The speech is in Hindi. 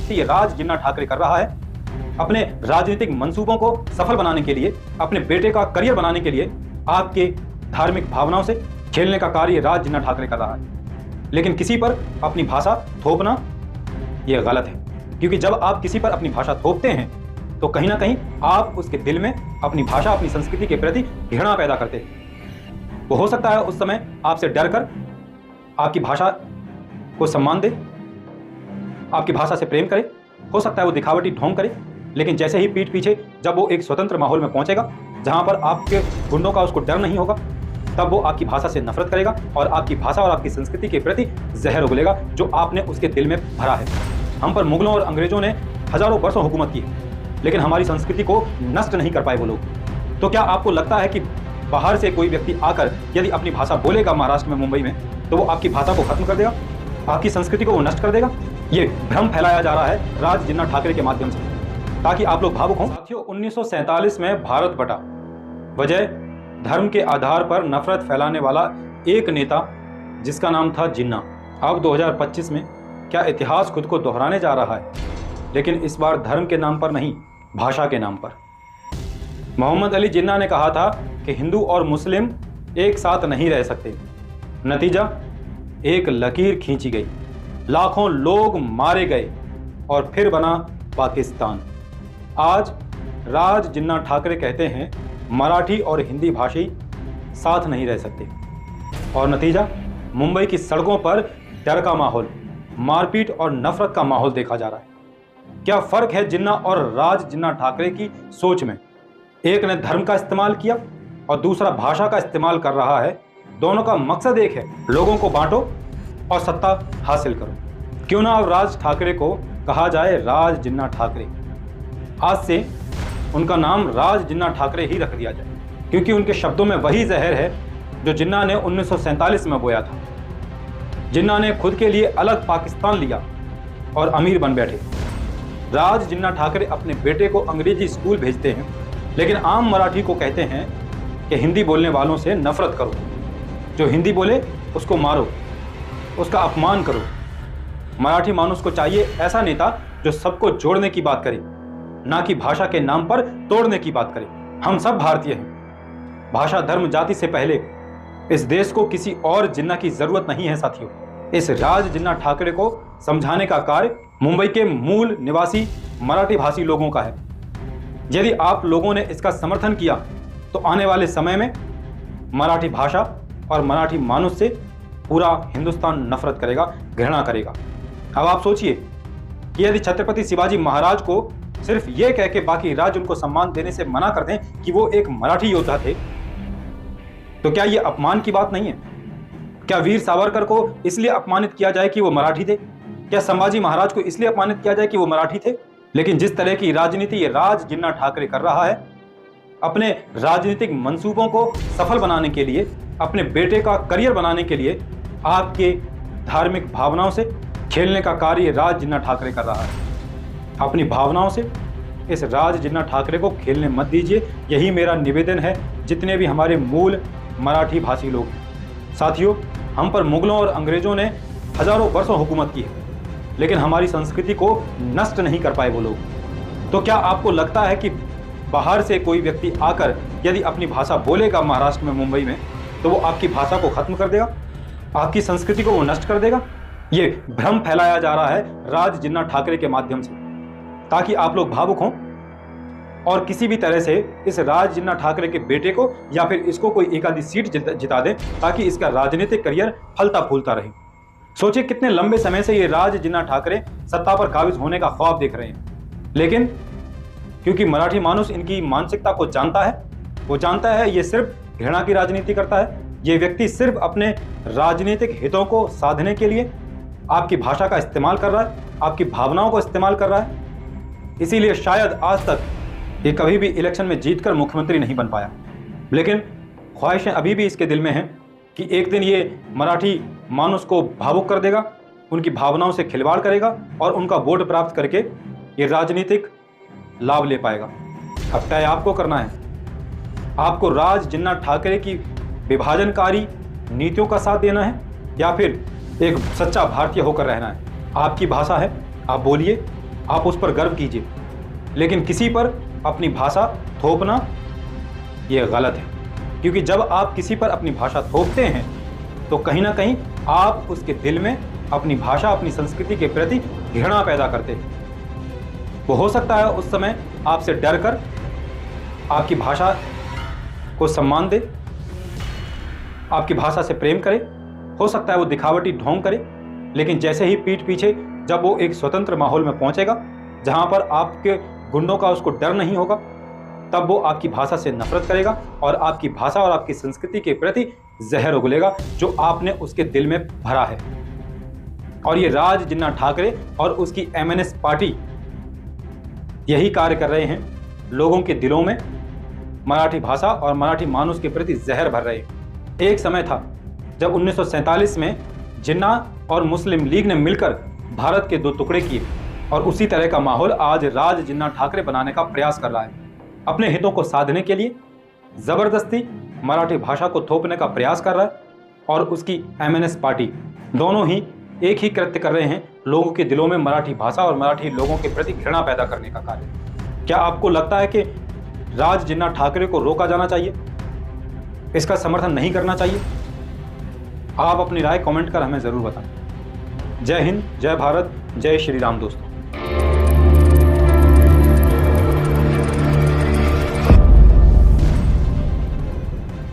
ये राज जिन्ना ठाकरे कर रहा है अपने राजनीतिक मंसूबों को सफल बनाने के लिए, अपने बेटे का करियर बनाने के लिए आपके धार्मिक भावनाओं से खेलने का कार्य राज जिन्ना ठाकरे कर रहा है। लेकिन किसी पर अपनी भाषा थोपना यह गलत है, क्योंकि जब आप किसी पर अपनी भाषा थोपते हैं तो कहीं ना कहीं आप उसके दिल में अपनी भाषा, अपनी संस्कृति के प्रति घृणा पैदा करते हैं। वो हो सकता है उस समय आपसे डर कर आपकी भाषा को सम्मान दे, आपकी भाषा से प्रेम करे, हो सकता है वो दिखावटी ढोंग करे, लेकिन जैसे ही पीठ पीछे जब वो एक स्वतंत्र माहौल में पहुंचेगा जहां पर आपके गुंडों का उसको डर नहीं होगा, तब वो आपकी भाषा से नफरत करेगा और आपकी भाषा और आपकी संस्कृति के प्रति जहर उगलेगा जो आपने उसके दिल में भरा है। हम पर मुगलों और अंग्रेजों ने हजारों वर्षों हुकूमत की है, लेकिन हमारी संस्कृति को नष्ट नहीं कर पाए वो लोग। तो क्या आपको लगता है कि बाहर से कोई व्यक्ति आकर यदि अपनी भाषा बोलेगा महाराष्ट्र में, मुंबई में, तो वो आपकी भाषा को खत्म कर देगा, आपकी संस्कृति को वो नष्ट कर देगा? ये भ्रम फैलाया जा रहा है राज जिन्ना ठाकरे के माध्यम से, ताकि आप लोग भावुक हों। साथियों, 1947 में भारत बटा, वजह धर्म के आधार पर नफरत फैलाने वाला एक नेता जिसका नाम था जिन्ना। अब 2025 में क्या इतिहास खुद को दोहराने जा रहा है, लेकिन इस बार धर्म के नाम पर नहीं, भाषा के नाम पर। मोहम्मद अली जिन्ना ने कहा था कि हिंदू और मुस्लिम एक साथ नहीं रह सकते। नतीजा, एक लकीर खींची गई, लाखों लोग मारे गए और फिर बना पाकिस्तान। आज राज जिन्ना ठाकरे कहते हैं मराठी और हिंदी भाषी साथ नहीं रह सकते, और नतीजा मुंबई की सड़कों पर डर का माहौल, मारपीट और नफरत का माहौल देखा जा रहा है। क्या फर्क है जिन्ना और राज जिन्ना ठाकरे की सोच में? एक ने धर्म का इस्तेमाल किया और दूसरा भाषा का इस्तेमाल कर रहा है। दोनों का मकसद एक है, लोगों को बांटो और सत्ता हासिल करो। क्यों ना अब राज ठाकरे को कहा जाए राज जिन्ना ठाकरे। आज से उनका नाम राज जिन्ना ठाकरे ही रख दिया जाए, क्योंकि उनके शब्दों में वही जहर है जो जिन्ना ने 1947 में बोया था। जिन्ना ने खुद के लिए अलग पाकिस्तान लिया और अमीर बन बैठे। राज जिन्ना ठाकरे अपने बेटे को अंग्रेजी स्कूल भेजते हैं, लेकिन आम मराठी को कहते हैं कि हिंदी बोलने वालों से नफरत करो, जो हिंदी बोले उसको मारो, उसका अपमान करो। मराठी मानुस को चाहिए ऐसा नेता जो सबको जोड़ने की बात करे, ना कि भाषा के नाम पर तोड़ने की बात करे। हम सब भारतीय हैं। भाषा, धर्म, जाति से पहले इस देश को किसी और जिन्ना की जरूरत नहीं है। साथियों, इस राज जिन्ना ठाकरे को समझाने का कार्य मुंबई के मूल निवासी मराठी भाषी लोगों का है। यदि आप लोगों ने इसका समर्थन किया तो आने वाले समय में मराठी भाषा और मराठी मानुस से पूरा हिंदुस्तान नफरत करेगा, घृणा करेगा। अब आप सोचिए कि यदि छत्रपति शिवाजी महाराज को सिर्फ ये कह के बाकी राज्य उनको सम्मान देने से मना कर दें कि वो एक मराठी योद्धा थे, तो क्या ये अपमान की बात नहीं है? क्या वीर सावरकर को इसलिए अपमानित किया जाए कि वो मराठी थे? क्या संभाजी महाराज को इसलिए अपमानित किया जाए कि वो मराठी थे? लेकिन जिस तरह की राजनीति ये राज जिन्ना ठाकरे कर रहा है, अपने राजनीतिक मंसूबों को सफल बनाने के लिए, अपने बेटे का करियर बनाने के लिए आपके धार्मिक भावनाओं से खेलने का कार्य राज जिन्ना ठाकरे कर रहा है। अपनी भावनाओं से इस राज जिन्ना ठाकरे को खेलने मत दीजिए। यही मेरा निवेदन है जितने भी हमारे मूल मराठी भाषी लोग हैं। साथियों, हम पर मुगलों और अंग्रेजों ने हजारों वर्षों हुकूमत की है, लेकिन हमारी संस्कृति को नष्ट नहीं कर पाए वो लोग। तो क्या आपको लगता है कि बाहर से कोई व्यक्ति आकर यदि अपनी भाषा बोलेगा महाराष्ट्र में, मुंबई में, तो वो आपकी भाषा को खत्म कर देगा, आपकी संस्कृति को वो नष्ट कर देगा? ये भ्रम फैलाया जा रहा है राज जिन्ना ठाकरे के माध्यम से, ताकि आप लोग भावुक हों और किसी भी तरह से इस राज जिन्ना ठाकरे के बेटे को या फिर इसको कोई एक आधी सीट जिता दें, ताकि इसका राजनीतिक करियर फलता फूलता रहे। सोचिए कितने लंबे समय से ये राज जिन्ना ठाकरे सत्ता पर काबिज होने का ख्वाब देख रहे हैं, लेकिन क्योंकि मराठी मानुस इनकी मानसिकता को जानता है, वो जानता है ये सिर्फ घृणा की राजनीति करता है। ये व्यक्ति सिर्फ अपने राजनीतिक हितों को साधने के लिए आपकी भाषा का इस्तेमाल कर रहा है, आपकी भावनाओं को इस्तेमाल कर रहा है। इसीलिए शायद आज तक ये कभी भी इलेक्शन में जीतकर मुख्यमंत्री नहीं बन पाया, लेकिन ख्वाहिशें अभी भी इसके दिल में हैं कि एक दिन ये मराठी मानुस को भावुक कर देगा, उनकी भावनाओं से खिलवाड़ करेगा और उनका वोट प्राप्त करके ये राजनीतिक लाभ ले पाएगा। अब तय आपको करना है, आपको राज जिन्ना ठाकरे की विभाजनकारी नीतियों का साथ देना है या फिर एक सच्चा भारतीय होकर रहना है। आपकी भाषा है, आप बोलिए, आप उस पर गर्व कीजिए, लेकिन किसी पर अपनी भाषा थोपना यह गलत है, क्योंकि जब आप किसी पर अपनी भाषा थोपते हैं तो कहीं ना कहीं आप उसके दिल में अपनी भाषा, अपनी संस्कृति के प्रति घृणा पैदा करते हैं। वो हो सकता है उस समय आपसे डर कर आपकी भाषा को सम्मान दे, आपकी भाषा से प्रेम करे, हो सकता है वो दिखावटी ढोंग करे, लेकिन जैसे ही पीठ पीछे जब वो एक स्वतंत्र माहौल में पहुंचेगा जहां पर आपके गुंडों का उसको डर नहीं होगा, तब वो आपकी भाषा से नफरत करेगा और आपकी भाषा और आपकी संस्कृति के प्रति जहर उगलेगा जो आपने उसके दिल में भरा है। और ये राज जिन्ना ठाकरे और उसकी एमएनएस पार्टी यही कार्य कर रहे हैं, लोगों के दिलों में मराठी भाषा और मराठी मानुष के प्रति जहर भर रहे हैं। एक समय था जब 1947 में जिन्ना और मुस्लिम लीग ने मिलकर भारत के दो टुकड़े किए, और उसी तरह का माहौल आज राज जिन्ना ठाकरे बनाने का प्रयास कर रहा है। अपने हितों को साधने के लिए जबरदस्ती मराठी भाषा को थोपने का प्रयास कर रहा है, और उसकी एमएनएस पार्टी दोनों ही एक ही कृत्य कर रहे हैं, लोगों के दिलों में मराठी भाषा और मराठी लोगों के प्रति घृणा पैदा करने का कार्य। क्या आपको लगता है कि राज जिन्ना ठाकरे को रोका जाना चाहिए, इसका समर्थन नहीं करना चाहिए? आप अपनी राय कमेंट कर हमें ज़रूर बताएं। जय हिंद, जय भारत, जय श्री राम दोस्तों।